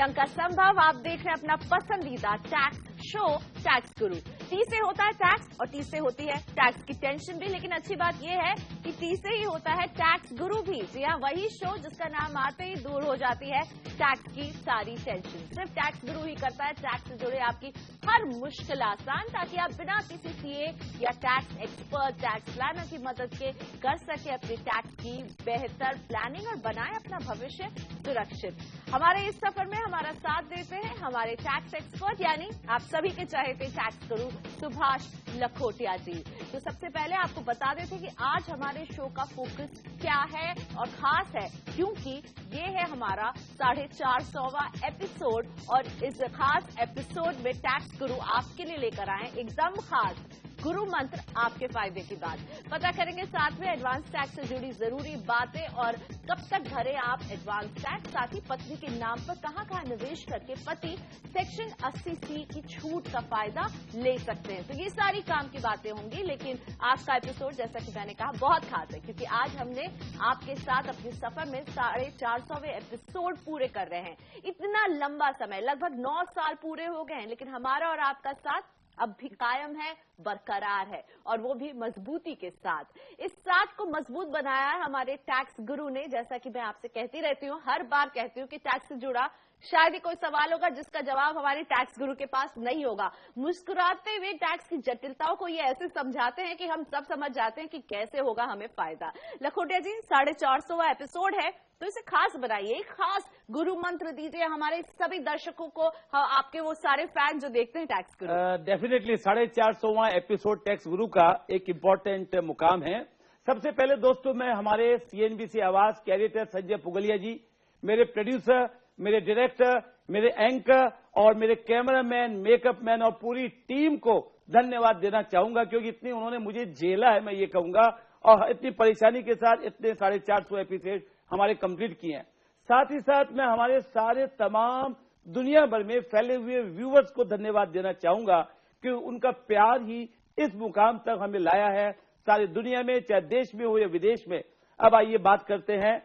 प्रियंका संभव, आप देख रहे हैं अपना पसंदीदा टैक्स शो टैक्स गुरु। टी से होता है टैक्स और टी से होती है टैक्स की टेंशन भी, लेकिन अच्छी बात यह है कि टी से ही होता है टैक्स गुरु भी। जी हाँ, वही शो जिसका नाम आते ही दूर हो जाती है टैक्स की सारी टेंशन। सिर्फ टैक्स गुरु ही करता है टैक्स से जुड़े आपकी हर मुश्किल आसान, ताकि आप बिना किसी सीए या टैक्स एक्सपर्ट, टैक्स प्लानर की मदद के कर सके अपनी टैक्स की बेहतर प्लानिंग और बनाए अपना भविष्य सुरक्षित। हमारे इस सफर में हमारा साथ देते हैं हमारे टैक्स एक्सपर्ट, यानी आप सभी के चाहते टैक्स गुरु सुभाष लखोटिया जी। तो सबसे पहले आपको बता देते कि आज हमारे शो का फोकस क्या है और खास है क्योंकि ये है हमारा 450वां एपिसोड, और इस खास एपिसोड में टैक्स गुरु आपके लिए लेकर आए एकदम खास गुरु मंत्र आपके फायदे की बात। पता करेंगे साथ में एडवांस टैक्स से जुड़ी जरूरी बातें और कब तक भरे आप एडवांस टैक्स, साथ ही पत्नी के नाम पर कहां कहां निवेश करके पति सेक्शन 80C की छूट का फायदा ले सकते हैं। तो ये सारी काम की बातें होंगी, लेकिन आज का एपिसोड जैसा कि मैंने कहा बहुत खास है क्योंकि आज हमने आपके साथ अपने सफर में 450वें एपिसोड पूरे कर रहे हैं। इतना लंबा समय, लगभग 9 साल पूरे हो गए हैं, लेकिन हमारा और आपका साथ अब भी कायम है, बरकरार है, और वो भी मजबूती के साथ। इस साथ को मजबूत बनाया है हमारे टैक्स गुरु ने। जैसा कि मैं आपसे कहती रहती हूँ, हर बार कहती हूँ कि टैक्स से जुड़ा शायद ही कोई सवाल होगा जिसका जवाब हमारे टैक्स गुरु के पास नहीं होगा। मुस्कुराते हुए टैक्स की जटिलताओं को ये ऐसे समझाते हैं कि हम सब समझ जाते हैं कि कैसे होगा हमें फायदा। लखोटिया जी, 450वां एपिसोड है, तो इसे खास बनाइए, खास गुरु मंत्र दीजिए हमारे सभी दर्शकों को, आपके वो सारे फैन जो देखते हैं टैक्स गुरु। डेफिनेटली 450वां एपिसोड टैक्स गुरु का एक इम्पोर्टेंट मुकाम है। सबसे पहले दोस्तों, मैं हमारे CNBC आवाज के एडिटर संजय पुगलिया जी, मेरे प्रोड्यूसर, मेरे डायरेक्टर, मेरे एंकर और मेरे कैमरामैन, मेकअप मैन और पूरी टीम को धन्यवाद देना चाहूंगा, क्योंकि इतनी उन्होंने मुझे झेला है, मैं ये कहूंगा, और इतनी परेशानी के साथ इतने 450 एपिसोड हमारे कंप्लीट किए हैं। साथ ही साथ मैं हमारे सारे तमाम दुनिया भर में फैले हुए व्यूवर्स को धन्यवाद देना चाहूंगा कि उनका प्यार ही इस मुकाम तक हमें लाया है, सारी दुनिया में, चाहे देश में हो या विदेश में। अब आइए बात करते हैं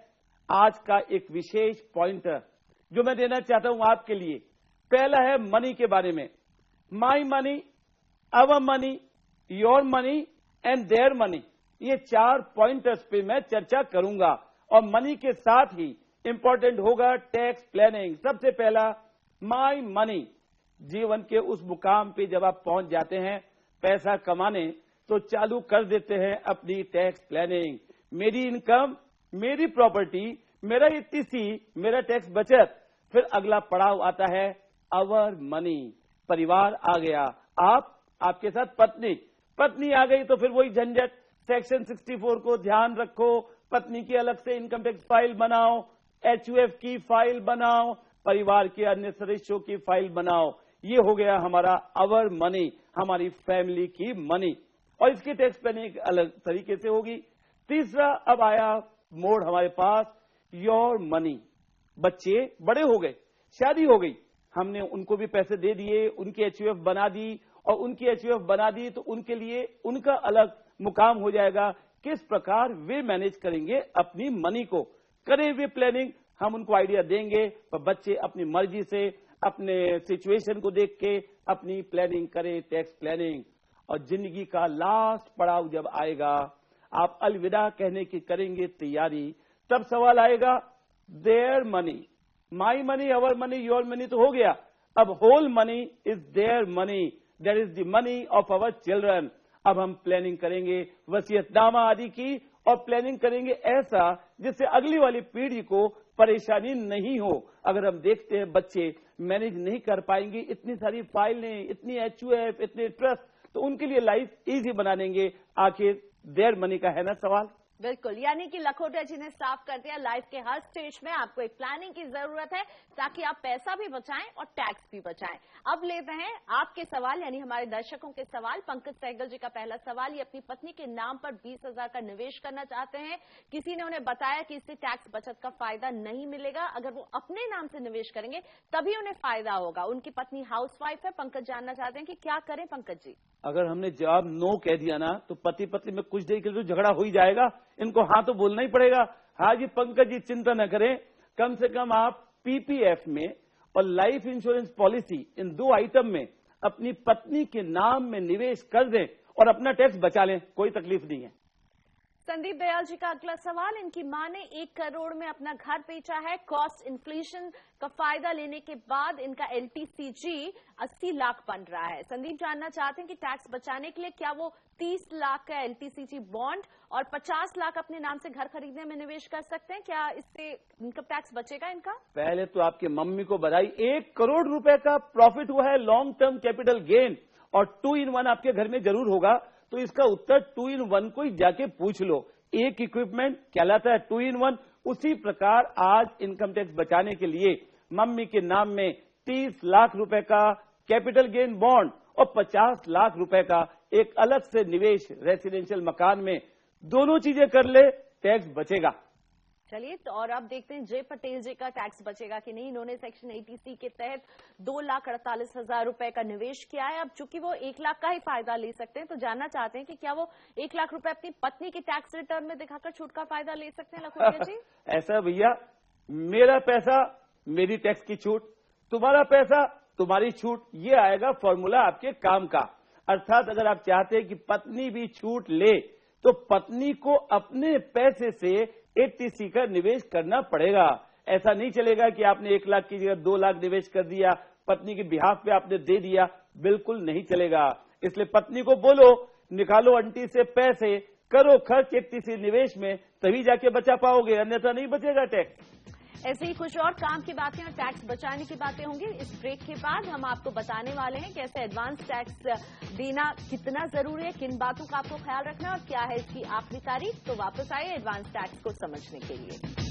आज का एक विशेष पॉइंटर जो मैं देना चाहता हूं आपके लिए। पहला है मनी के बारे में। माई money, our money, your money and their money, ये 4 पॉइंटर्स पे मैं चर्चा करूंगा, और मनी के साथ ही इंपॉर्टेंट होगा टैक्स प्लानिंग। सबसे पहला माई मनी। जीवन के उस मुकाम पे जब आप पहुंच जाते हैं पैसा कमाने, तो चालू कर देते हैं अपनी टैक्स प्लानिंग। मेरी इनकम, मेरी प्रॉपर्टी, मेरा ETC, मेरा टैक्स बचत। फिर अगला पड़ाव आता है अवर मनी। परिवार आ गया, आपके साथ पत्नी आ गई, तो फिर वही झंझट, सेक्शन 64 को ध्यान रखो, पत्नी की अलग से इनकम टैक्स फाइल बनाओ, HUF की फाइल बनाओ, परिवार के अन्य सदस्यों की फाइल बनाओ। ये हो गया हमारा अवर मनी, हमारी फैमिली की मनी, और इसकी टैक्स प्लानिंग अलग तरीके से होगी। तीसरा अब आया मोड हमारे पास, योर मनी। बच्चे बड़े हो गए, शादी हो गई, हमने उनको भी पैसे दे दिए, उनकी HUF बना दी, और उनकी HUF बना दी तो उनके लिए उनका अलग मुकाम हो जाएगा, किस प्रकार वे मैनेज करेंगे अपनी मनी को। करें वे प्लानिंग, हम उनको आइडिया देंगे, पर बच्चे अपनी मर्जी से, अपने सिचुएशन को देख के अपनी प्लानिंग करें, टैक्स प्लानिंग। और जिंदगी का लास्ट पड़ाव जब आएगा, आप अलविदा कहने की करेंगे तैयारी, तब सवाल आएगा their money. My money, our money, your money तो हो गया, अब whole money is their money, that is the money of our children. अब हम प्लानिंग करेंगे वसीयतनामा आदि की, और प्लानिंग करेंगे ऐसा जिससे अगली वाली पीढ़ी को परेशानी नहीं हो। अगर हम देखते हैं बच्चे मैनेज नहीं कर पाएंगे, इतनी सारी फाइलें, इतनी HUF, इतने ट्रस्ट, तो उनके लिए लाइफ इजी बना देंगे। आखिर देयर मनी का है ना सवाल। बिल्कुल, यानी कि लखोटिया जी ने साफ कर दिया, लाइफ के हर स्टेज में आपको एक प्लानिंग की जरूरत है ताकि आप पैसा भी बचाएं और टैक्स भी बचाएं। अब लेते हैं आपके सवाल, यानी हमारे दर्शकों के सवाल। पंकज सहगल जी का पहला सवाल, ये अपनी पत्नी के नाम पर 20,000 का निवेश करना चाहते हैं। किसी ने उन्हें बताया कि इससे टैक्स बचत का फायदा नहीं मिलेगा, अगर वो अपने नाम से निवेश करेंगे तभी उन्हें फायदा होगा। उनकी पत्नी हाउसवाइफ है। पंकज जानना चाहते हैं कि क्या करें पंकज जी। अगर हमने जवाब नो कह दिया ना, तो पति पत्नी में कुछ देर के लिए तो झगड़ा हो ही जाएगा, इनको हाँ तो बोलना ही पड़ेगा। हाँ जी पंकज जी, चिंता न करें, कम से कम आप PPF में और लाइफ इंश्योरेंस पॉलिसी, इन दो आइटम में अपनी पत्नी के नाम में निवेश कर दें और अपना टैक्स बचा लें, कोई तकलीफ नहीं है। संदीप दयाल जी का अगला सवाल, इनकी मां ने 1 करोड़ में अपना घर बेचा है। कॉस्ट इन्फ्लेशन का फायदा लेने के बाद इनका LTCG 80 लाख बन रहा है। संदीप जानना चाहते हैं कि टैक्स बचाने के लिए क्या वो 30 लाख का LTCG बॉन्ड और 50 लाख अपने नाम से घर खरीदने में निवेश कर सकते हैं? क्या इससे इनकम टैक्स बचेगा इनका? पहले तो आपकी मम्मी को बधाई, 1 करोड़ रुपए का प्रॉफिट हुआ है, लॉन्ग टर्म कैपिटल गेन, और 2 in 1 आपके घर में जरूर होगा। तो इसका उत्तर 2 in 1 को ही जाके पूछ लो। एक इक्विपमेंट कहलाता है 2 in 1। उसी प्रकार आज इनकम टैक्स बचाने के लिए मम्मी के नाम में 30 लाख रुपए का कैपिटल गेन बॉन्ड और 50 लाख रुपए का एक अलग से निवेश रेसिडेंशियल मकान में, दोनों चीजें कर ले, टैक्स बचेगा। चलिए, तो और अब देखते हैं जय पटेल जी का टैक्स बचेगा कि नहीं। इन्होंने सेक्शन 80C के तहत 2,48,000 रुपए का निवेश किया है। अब चूंकि वो 1 लाख का ही फायदा ले सकते हैं, तो जानना चाहते हैं कि क्या वो 1 लाख रुपए अपनी पत्नी के टैक्स रिटर्न में दिखाकर छूट का फायदा ले सकते हैं? लखोटिया जी ऐसा भैया, मेरा पैसा मेरी टैक्स की छूट, तुम्हारा पैसा तुम्हारी छूट, ये आएगा फॉर्मूला आपके काम का। अर्थात अगर आप चाहते हैं कि पत्नी भी छूट ले, तो पत्नी को अपने पैसे से 80C का निवेश करना पड़ेगा। ऐसा नहीं चलेगा कि आपने 1 लाख की जगह 2 लाख निवेश कर दिया, पत्नी के बिहाफ पे आपने दे दिया, बिल्कुल नहीं चलेगा। इसलिए पत्नी को बोलो, निकालो आंटी से पैसे, करो खर्च 80C निवेश में, तभी जाके बचा पाओगे, अन्यथा नहीं बचेगा टैक्स। ऐसे ही कुछ और काम की बातें और टैक्स बचाने की बातें होंगी। इस ब्रेक के बाद हम आपको बताने वाले हैं कैसे एडवांस टैक्स देना कितना जरूरी है, किन बातों का आपको ख्याल रखना और क्या है इसकी आखिरी तारीख। तो वापस आइए एडवांस टैक्स को समझने के लिए।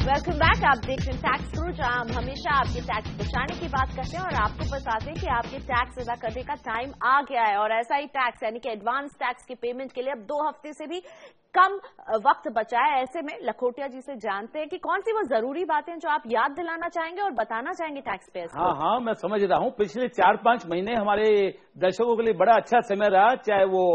Welcome back. आप देख रहे हैं टैक्स गुरु, जहां हम हमेशा आपके टैक्स बचाने की बात करते हैं और आपको बताते हैं कि आपके टैक्स अदा करने का टाइम आ गया है। और ऐसा ही टैक्स यानी कि एडवांस टैक्स के पेमेंट के लिए अब 2 हफ्ते से भी कम वक्त बचा है। ऐसे में लखोटिया जी से जानते हैं कि कौन सी वो जरूरी बातें जो आप याद दिलाना चाहेंगे और बताना चाहेंगे टैक्स पेयर्स को। हाँ, मैं समझ रहा हूँ। पिछले 4-5 महीने हमारे दर्शकों के लिए बड़ा अच्छा समय रहा, चाहे वो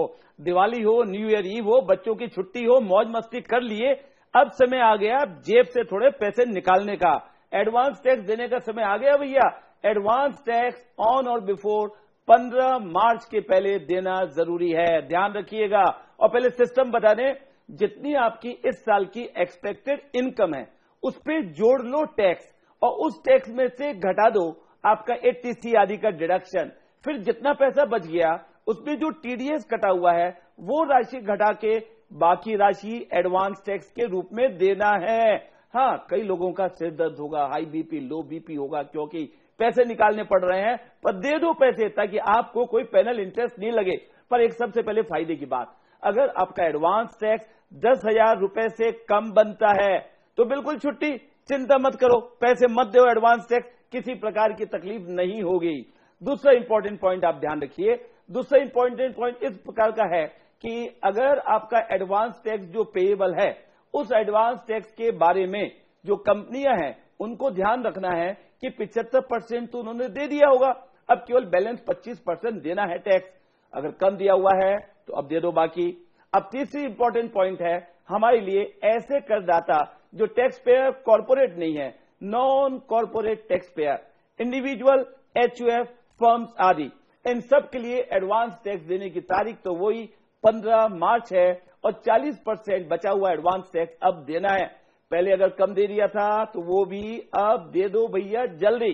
दिवाली हो, न्यू ईयर ईव हो, बच्चों की छुट्टी हो, मौज मस्ती कर लिए। अब समय आ गया जेब से थोड़े पैसे निकालने का, एडवांस टैक्स देने का समय आ गया भैया। एडवांस टैक्स ऑन और बिफोर 15 मार्च के पहले देना जरूरी है, ध्यान रखिएगा। और पहले सिस्टम बता दें, जितनी आपकी इस साल की एक्सपेक्टेड इनकम है उस पर जोड़ लो टैक्स, और उस टैक्स में से घटा दो आपका 80C आदि का डिडक्शन। फिर जितना पैसा बच गया उसमें जो TDS कटा हुआ है वो राशि घटा के बाकी राशि एडवांस टैक्स के रूप में देना है। हाँ, कई लोगों का सिर दर्द होगा, हाई बीपी, लो बीपी होगा, क्योंकि पैसे निकालने पड़ रहे हैं, पर दे दो पैसे ताकि आपको कोई पेनल इंटरेस्ट नहीं लगे। पर एक सबसे पहले फायदे की बात, अगर आपका एडवांस टैक्स 10,000 रुपए से कम बनता है तो बिल्कुल छुट्टी, चिंता मत करो, पैसे मत दो एडवांस टैक्स, किसी प्रकार की तकलीफ नहीं होगी। दूसरा इंपॉर्टेंट पॉइंट आप ध्यान रखिए, दूसरा इंपॉर्टेंट पॉइंट इस प्रकार का है कि अगर आपका एडवांस टैक्स जो पेएबल है, उस एडवांस टैक्स के बारे में जो कंपनियां हैं उनको ध्यान रखना है कि 75% तो उन्होंने दे दिया होगा, अब केवल बैलेंस 25% देना है टैक्स। अगर कम दिया हुआ है तो अब दे दो बाकी। अब तीसरी इंपॉर्टेंट पॉइंट है हमारे लिए, ऐसे करदाता जो टैक्स पेयर कॉर्पोरेट नहीं है, non corporate tax payer, individual, HUF, firms आदि, इन सब के लिए एडवांस टैक्स देने की तारीख तो वही 15 मार्च है और 40% बचा हुआ एडवांस टैक्स अब देना है। पहले अगर कम दे दिया था तो वो भी अब दे दो भैया जल्दी।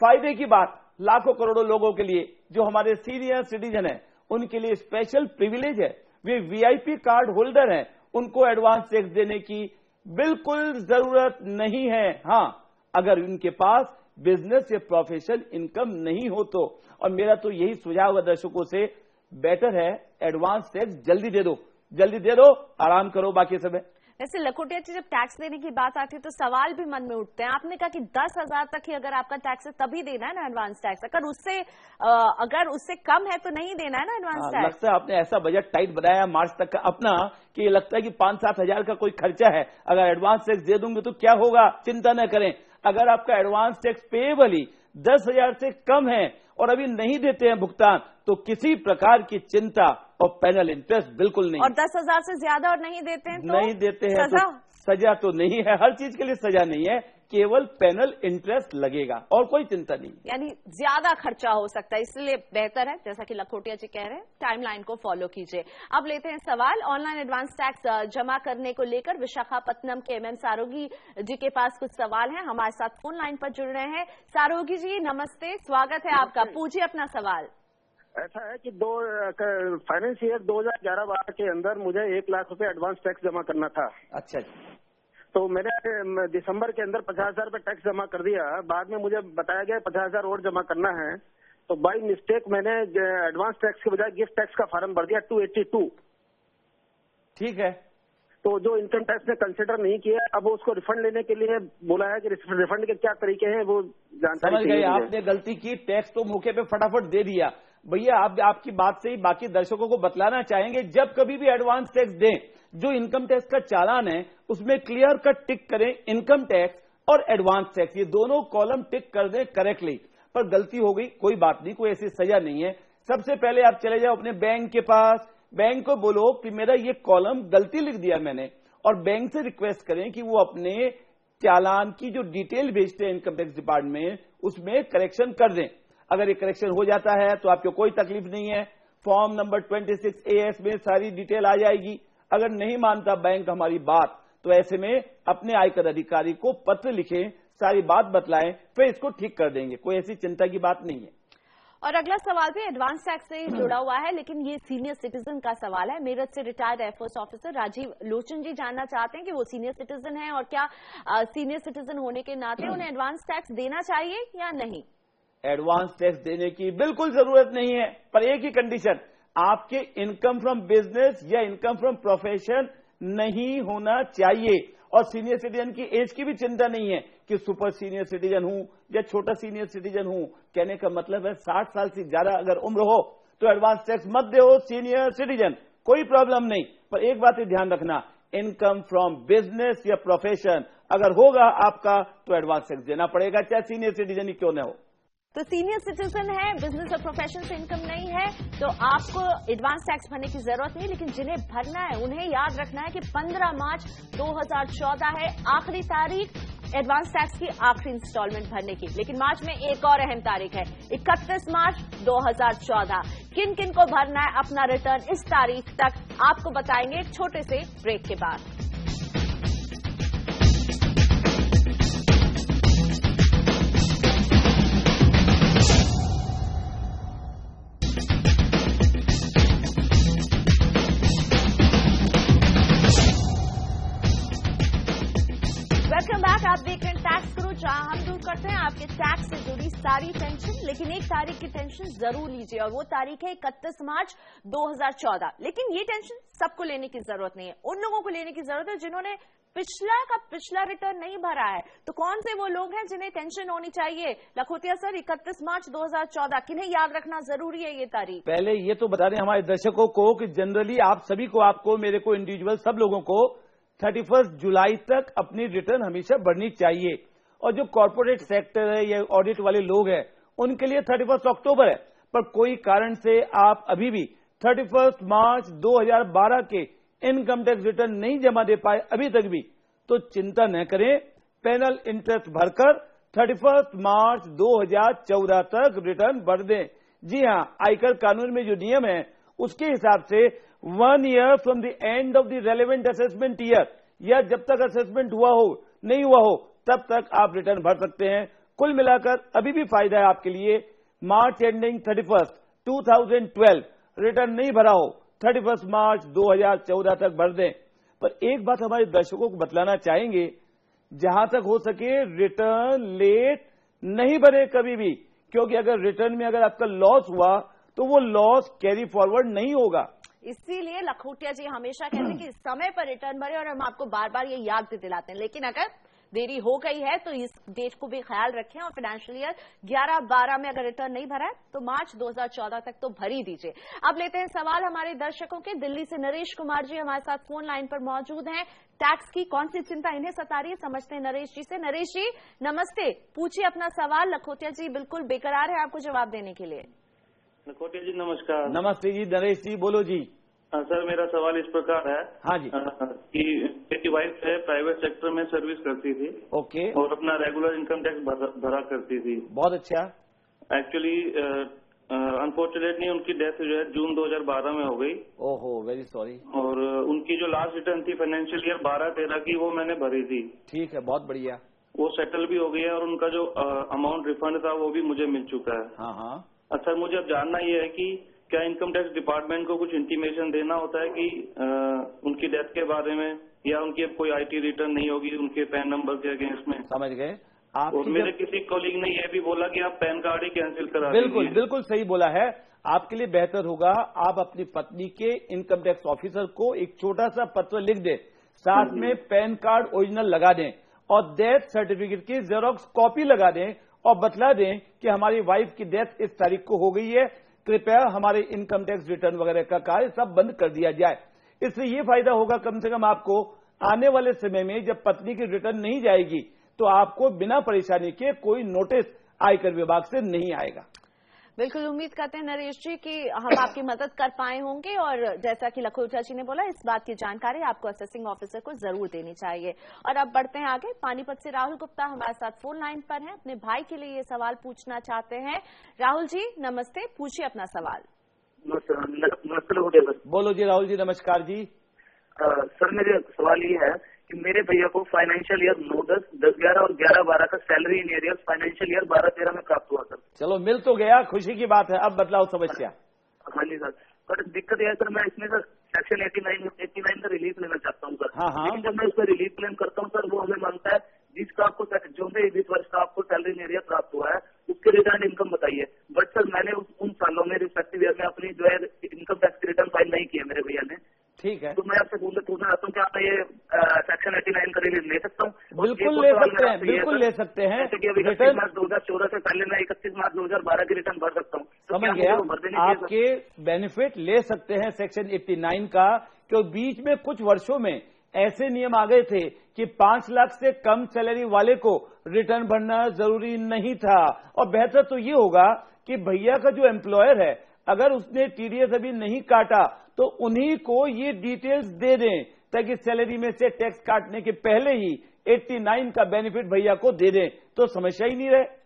फायदे की बात, लाखों करोड़ों लोगों के लिए जो हमारे सीनियर सिटीजन हैं उनके लिए स्पेशल प्रिविलेज है, वे VIP कार्ड होल्डर हैं, उनको एडवांस टैक्स देने की बिल्कुल जरूरत नहीं है। हाँ, अगर उनके पास बिजनेस या प्रोफेशनल इनकम नहीं हो तो। और मेरा तो यही सुझाव है दर्शकों से, बेटर है एडवांस टैक्स जल्दी दे दो, जल्दी दे दो, आराम करो बाकी समय। वैसे लखोटिया जी, जब टैक्स देने की बात आती है तो सवाल भी मन में उठते हैं। आपने कहा कि 10,000 तक ही अगर आपका टैक्स है तभी देना है ना एडवांस टैक्स, अगर उससे कम है तो नहीं देना है ना एडवांस टैक्स। लगता है आपने ऐसा बजट टाइट बनाया मार्च तक का अपना कि लगता है कि 5-7 हजार का कोई खर्चा है, अगर एडवांस टैक्स दे दूंगे तो क्या होगा, चिंता न करें। अगर आपका एडवांस टैक्स पेएबल ही 10,000 से कम है और अभी नहीं देते हैं भुगतान, तो किसी प्रकार की चिंता और पेनल इंटरेस्ट बिल्कुल नहीं। और 10,000 से ज्यादा और नहीं देते हैं तो नहीं देते हैं तो सजा तो नहीं है, हर चीज के लिए सजा नहीं है, केवल पेनल इंटरेस्ट लगेगा और कोई चिंता नहीं। यानी ज्यादा खर्चा हो सकता है, इसलिए बेहतर है जैसा कि लखोटिया जी कह रहे हैं, टाइमलाइन को फॉलो कीजिए। अब लेते हैं सवाल। ऑनलाइन एडवांस टैक्स जमा करने को लेकर विशाखापट्टनम के एमएम सारोगी जी के पास कुछ सवाल हैं, हमारे साथ फोन लाइन पर जुड़ रहे हैं। सारोगी जी नमस्ते, स्वागत है आपका, पूछिए अपना सवाल। ऐसा है कि फाइनेंस ईयर 2011-12 के अंदर मुझे 1 लाख रुपए एडवांस टैक्स जमा करना था। अच्छा, तो मैंने दिसंबर के अंदर 50,000 रुपए टैक्स जमा कर दिया। बाद में मुझे बताया गया 50,000 और जमा करना है, तो बाई मिस्टेक मैंने एडवांस टैक्स के बजाय गिफ्ट टैक्स का फॉर्म भर दिया 282। ठीक है, तो जो इनकम टैक्स ने कंसिडर नहीं किया, अब उसको रिफंड लेने के लिए बोला है कि रिफंड के क्या तरीके हैं वो जानकारी समझ गए। आपने गलती की, टैक्स तो मौके पे फटाफट दे दिया। भैया आप आपकी बात से ही बाकी दर्शकों को बतलाना चाहेंगे, जब कभी भी एडवांस टैक्स दें, जो इनकम टैक्स का चालान है उसमें क्लियर कट टिक करें इनकम टैक्स और एडवांस टैक्स, ये दोनों कॉलम टिक कर दें करेक्टली। पर गलती हो गई, कोई बात नहीं, कोई ऐसी सजा नहीं है। सबसे पहले आप चले जाओ अपने बैंक के पास, बैंक को बोलो कि मेरा ये कॉलम गलती लिख दिया मैंने, और बैंक से रिक्वेस्ट करें कि वो अपने चालान की जो डिटेल भेजते हैं इनकम टैक्स डिपार्टमेंट, उसमें करेक्शन कर दें। अगर ये करेक्शन हो जाता है तो आपको कोई तकलीफ नहीं है, फॉर्म नंबर 26AS में सारी डिटेल आ जाएगी। अगर नहीं मानता बैंक हमारी बात, तो ऐसे में अपने आयकर अधिकारी को पत्र लिखें, सारी बात बतलाएं, फिर इसको ठीक कर देंगे, कोई ऐसी चिंता की बात नहीं है। और अगला सवाल भी एडवांस टैक्स से जुड़ा हुआ है, लेकिन ये सीनियर सिटीजन का सवाल है। मेरठ से retired air force officer Rajiv Lochan जी जानना चाहते हैं कि वो सीनियर सिटीजन है और क्या सीनियर सिटीजन होने के नाते उन्हें एडवांस टैक्स देना चाहिए या नहीं। एडवांस टैक्स देने की बिल्कुल जरूरत नहीं है, पर एक ही कंडीशन, आपके इनकम फ्रॉम बिजनेस या इनकम फ्रॉम प्रोफेशन नहीं होना चाहिए। और सीनियर सिटीजन की एज की भी चिंता नहीं है कि सुपर सीनियर सिटीजन हूं या छोटा सीनियर सिटीजन हूं। कहने का मतलब है 60 साल से ज्यादा अगर उम्र हो तो एडवांस टैक्स मत दो सीनियर सिटीजन, कोई प्रॉब्लम नहीं। पर एक बात ही ध्यान रखना, इनकम फ्रॉम बिजनेस या प्रोफेशन अगर होगा आपका तो एडवांस टैक्स देना पड़ेगा, चाहे सीनियर सिटीजन ही क्यों न हो। तो सीनियर सिटीजन है, बिजनेस और प्रोफेशन से इनकम नहीं है, तो आपको एडवांस टैक्स भरने की जरूरत नहीं। लेकिन जिन्हें भरना है उन्हें याद रखना है कि 15 मार्च 2014 है आखिरी तारीख एडवांस टैक्स की आखिरी इंस्टॉलमेंट भरने की। लेकिन मार्च में एक और अहम तारीख है, 31 मार्च 2014। किन किन को भरना है अपना रिटर्न इस तारीख तक, आपको बताएंगे एक छोटे से ब्रेक के बाद। आप देख रहे हैं टैक्स गुरु, जहां हम दूर करते हैं आपके टैक्स से जुड़ी सारी टेंशन। लेकिन एक तारीख की टेंशन जरूर लीजिए और वो तारीख है 31 मार्च 2014। लेकिन ये टेंशन सबको लेने की जरूरत नहीं है, उन लोगों को लेने की जरूरत है जिन्होंने पिछला रिटर्न नहीं भरा है। तो कौन से वो लोग हैं जिन्हें टेंशन होनी चाहिए? लखोटिया सर, 31 मार्च 2014 किन्हें याद रखना जरूरी है ये तारीख? पहले ये तो बता दें हमारे दर्शकों को कि जनरली आप सभी को, आपको, मेरे को, इंडिविजुअल सब लोगों को 31 जुलाई तक अपनी रिटर्न हमेशा भरनी चाहिए। और जो कॉर्पोरेट सेक्टर है या ऑडिट वाले लोग हैं उनके लिए 31 अक्टूबर है। पर कोई कारण से आप अभी भी 31 मार्च 2012 के इनकम टैक्स रिटर्न नहीं जमा दे पाए अभी तक भी, तो चिंता न करें, पेनल इंटरेस्ट भरकर 31 मार्च 2014 तक रिटर्न भर दें। जी हां, आयकर कानून में जो नियम है उसके हिसाब से 1 year from the end of the relevant assessment year, या जब तक असेसमेंट हुआ हो नहीं हुआ हो तब तक आप रिटर्न भर सकते हैं। कुल मिलाकर अभी भी फायदा है आपके लिए। मार्च एंडिंग 31 2012 रिटर्न नहीं भरा हो, 31 मार्च 2014 तक भर दें। पर एक बात हमारे दर्शकों को बतलाना चाहेंगे, जहां तक हो सके रिटर्न लेट नहीं भरे कभी भी, क्योंकि अगर रिटर्न में अगर आपका लॉस हुआ तो वो लॉस कैरी फॉरवर्ड नहीं होगा। इसीलिए लखोटिया जी हमेशा कहते हैं कि समय पर रिटर्न भरे, और हम आपको बार बार ये याद भी दिलाते हैं। लेकिन अगर देरी हो गई है तो इस डेट को भी ख्याल रखें, और फाइनेंशियल ईयर 11-12 में अगर रिटर्न नहीं भरा है तो मार्च 2014 तक तो भर ही दीजिए। अब लेते हैं सवाल हमारे दर्शकों के। दिल्ली से नरेश कुमार जी हमारे साथ फोन लाइन पर मौजूद हैं। टैक्स की कौन सी चिंता इन्हें सता रही है, समझते हैं नरेश जी से। नरेश जी नमस्ते, पूछिए अपना सवाल। लखोटिया जी बिल्कुल बेकरार है आपको जवाब देने के लिए। लखोटिया जी नमस्कार। नमस्ते जी, नरेश जी बोलो जी। सर मेरा सवाल इस प्रकार है। हाँ जी। कि मेरी वाइफ है प्राइवेट सेक्टर में सर्विस करती थी। ओके। और अपना रेगुलर इनकम टैक्स भरा करती थी। बहुत अच्छा। एक्चुअली अनफॉर्चुनेटली उनकी डेथ जो है जून 2012 में हो गई। ओहो, वेरी सॉरी। और उनकी जो लास्ट रिटर्न थी फाइनेंशियल ईयर 12-13 की, वो मैंने भरी थी। ठीक है, बहुत बढ़िया। वो सेटल भी हो गई है और उनका जो अमाउंट रिफंड था वो भी मुझे मिल चुका है। हाँ हाँ। सर मुझे अब जानना ये है कि क्या इनकम टैक्स डिपार्टमेंट को कुछ इंटीमेशन देना होता है कि उनकी डेथ के बारे में, या उनकी अब कोई आईटी रिटर्न नहीं होगी उनके पैन नंबर के अगेंस्ट में? समझ गए आप। और मेरे किसी कॉलीग ने यह भी बोला कि आप पैन कार्ड ही कैंसिल करा बिल्कुल बिल्कुल सही बोला है। आपके लिए बेहतर होगा आप अपनी पत्नी के इनकम टैक्स ऑफिसर को एक छोटा सा पत्र लिख दें, साथ में पैन कार्ड ओरिजिनल लगा दें और डेथ सर्टिफिकेट की जेरोक्स कॉपी लगा दें और बतला दें कि हमारी वाइफ की डेथ इस तारीख को हो गई है, कृपया हमारे इनकम टैक्स रिटर्न वगैरह का कार्य सब बंद कर दिया जाए। इससे ये फायदा होगा कम से कम आपको आने वाले समय में जब पत्नी की रिटर्न नहीं जाएगी तो आपको बिना परेशानी के कोई नोटिस आयकर विभाग से नहीं आएगा। बिल्कुल उम्मीद करते हैं नरेश जी कि हम आपकी मदद कर पाए होंगे, और जैसा कि लखोटिया जी ने बोला इस बात की जानकारी आपको असेसिंग ऑफिसर को जरूर देनी चाहिए। और अब बढ़ते हैं आगे। पानीपत से राहुल गुप्ता हमारे साथ फोन लाइन पर हैं, अपने भाई के लिए ये सवाल पूछना चाहते हैं। राहुल जी नमस्ते, पूछिए अपना सवाल। नमस्ते लखोटिया सर। बोलो जी राहुल जी, नमस्कार जी। सर मेरा सवाल ये है कि मेरे भैया को फाइनेंशियल ईयर 9-10, 10-11 और 11-12 का salary in area financial year 12-13 में प्राप्त हुआ सर। चलो मिल तो गया, खुशी की बात है। अब बतलाओ समस्या। हाँ जी सर, पर दिक्कत यह है सर, मैं इसमें सर सेक्शन 89 का रिलीफ लेना चाहता हूँ सर। हाँ हाँ। लेकिन जब मैं उसका रिलीफ क्लेम करता हूँ सर, वो हमें मांगता है जिसका आपको जो भी 20 वर्ष का आपको सैलरी इन एरिया प्राप्त हुआ है उसके रिटर्न इनकम बताइए। बट सर मैंने उन सालों में रिस्पेक्टिव ईयर में अपनी जो है इनकम टैक्स रिटर्न फाइल नहीं किया मेरे भैया ने। ठीक है, तो मैं आपसे पूछना चाहता हूँ कि आप ये सेक्शन 89 का रिलीफ ले सकता हूँ? बिल्कुल ले सकते हैं, बिल्कुल ले सकते हैं। जैसे कि अभी 31 मार्च 2014 से पहले मैं 31 मार्च 2012 की रिटर्न भर सकता हूँ। समझ गया, आपके बेनिफिट ले सकते हैं सेक्शन 89 का, क्योंकि बीच में कुछ वर्षों में ऐसे नियम आ गए थे कि 5 लाख से कम सैलरी वाले को रिटर्न भरना जरूरी नहीं था। और बेहतर तो ये होगा कि भैया का जो एम्प्लॉयर है अगर उसने टीडीएस अभी नहीं काटा तो उन्हीं को ये डिटेल्स दे दें, ताकि सैलरी में से टैक्स काटने के पहले ही 89 का बेनिफिट भैया को दे दें, तो समस्या ही नहीं रहे।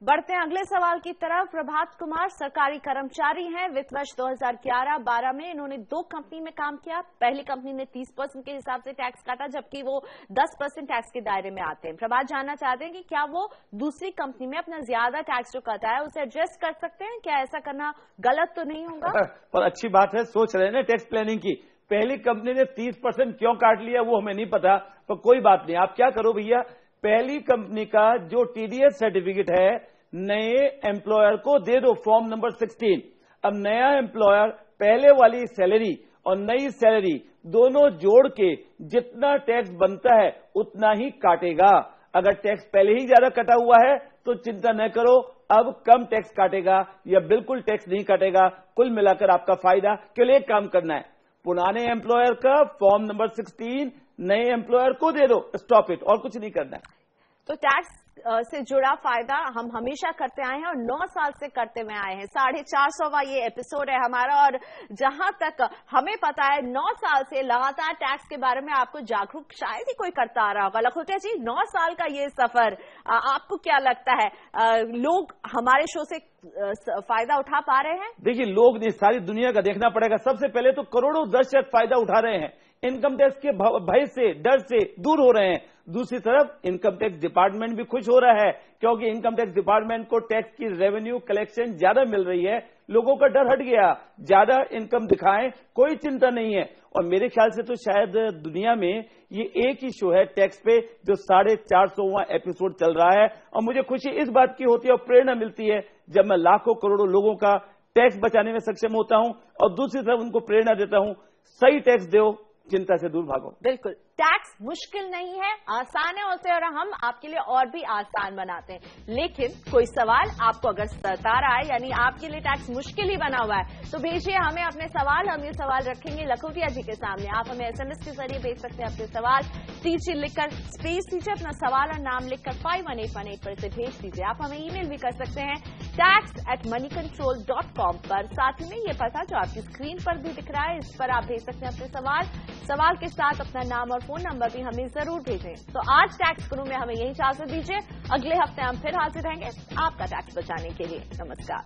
बढ़ते हैं अगले सवाल की तरफ। प्रभात कुमार सरकारी कर्मचारी हैं। वित्त वर्ष 2011-12 में इन्होंने 2 कंपनी में काम किया। पहली कंपनी ने 30% के हिसाब से टैक्स काटा, जबकि वो 10% टैक्स के दायरे में आते हैं। प्रभात जानना चाहते हैं कि क्या वो दूसरी कंपनी में अपना ज्यादा टैक्स जो कटा है उसे एडजस्ट कर सकते हैं? क्या ऐसा करना गलत तो नहीं होगा? पर अच्छी बात है, सोच रहे हैं ना टैक्स प्लानिंग की। पहली कंपनी ने 30% क्यों काट लिया वो हमें नहीं पता, पर कोई बात नहीं। आप क्या करो भैया, पहली कंपनी का जो टीडीएस सर्टिफिकेट है नए एम्प्लॉयर को दे दो, फॉर्म नंबर 16। अब नया एम्प्लॉयर पहले वाली सैलरी और नई सैलरी दोनों जोड़ के जितना टैक्स बनता है उतना ही काटेगा। अगर टैक्स पहले ही ज्यादा कटा हुआ है तो चिंता न करो, अब कम टैक्स काटेगा या बिल्कुल टैक्स नहीं काटेगा। कुल मिलाकर आपका फायदा। केवल एक काम करना है, पुराने एम्प्लॉयर का फॉर्म नंबर 16 नए एम्प्लॉयर को दे दो, स्टॉप इट, और कुछ नहीं करना है। तो टैक्स से जुड़ा फायदा हम हमेशा करते आए हैं और 9 साल से करते हुए आए हैं। 450वां ये एपिसोड है हमारा, और जहां तक हमें पता है 9 साल से लगातार टैक्स के बारे में आपको जागरूक शायद ही कोई करता आ रहा होगा। लखोटिया जी 9 साल का ये सफर, आपको क्या लगता है लोग हमारे शो से फायदा उठा पा रहे हैं? देखिए, लोग नहीं, सारी दुनिया का देखना पड़ेगा। सबसे पहले तो करोड़ों दर्शक फायदा उठा रहे हैं, इनकम टैक्स के भय से डर से दूर हो रहे हैं। दूसरी तरफ इनकम टैक्स डिपार्टमेंट भी खुश हो रहा है, क्योंकि इनकम टैक्स डिपार्टमेंट को टैक्स की रेवेन्यू कलेक्शन ज्यादा मिल रही है। लोगों का डर हट गया, ज्यादा इनकम दिखाएं, कोई चिंता नहीं है। और मेरे ख्याल से तो शायद दुनिया में ये एक ही शो है टैक्स पे जो 450वां एपिसोड चल रहा है। और मुझे खुशी इस बात की होती है और प्रेरणा मिलती है जब मैं लाखों करोड़ों लोगों का टैक्स बचाने में सक्षम होता हूं और दूसरी तरफ उनको प्रेरणा देता हूं, सही टैक्स दो, चिंता से दूर भागो। बिल्कुल, टैक्स मुश्किल नहीं है, आसान है, और हम आपके लिए और भी आसान बनाते हैं। लेकिन कोई सवाल आपको अगर सता रहा है, यानी आपके लिए टैक्स मुश्किल ही बना हुआ है, तो भेजिए हमें अपने सवाल। हम ये सवाल रखेंगे लखोटिया जी के सामने। आप हमें SMS के जरिए भेज सकते हैं अपने सवाल, टीची लिखकर स्पेस दीजिए, अपना सवाल और नाम लिखकर 51818 पर इसे भेज दीजिए। आप हमें ईमेल भी कर सकते हैं tax@moneycontrol.com पर। साथ ही में ये पता जो आपकी स्क्रीन पर भी दिख रहा है, इस पर आप भेज सकते हैं अपने सवाल के साथ अपना नाम और फोन नंबर भी हमें जरूर भेजें। तो आज टैक्स गुरु में हमें यही इजाजत दीजिए। अगले हफ्ते हम फिर हाजिर रहेंगे आपका टैक्स बचाने के लिए। नमस्कार।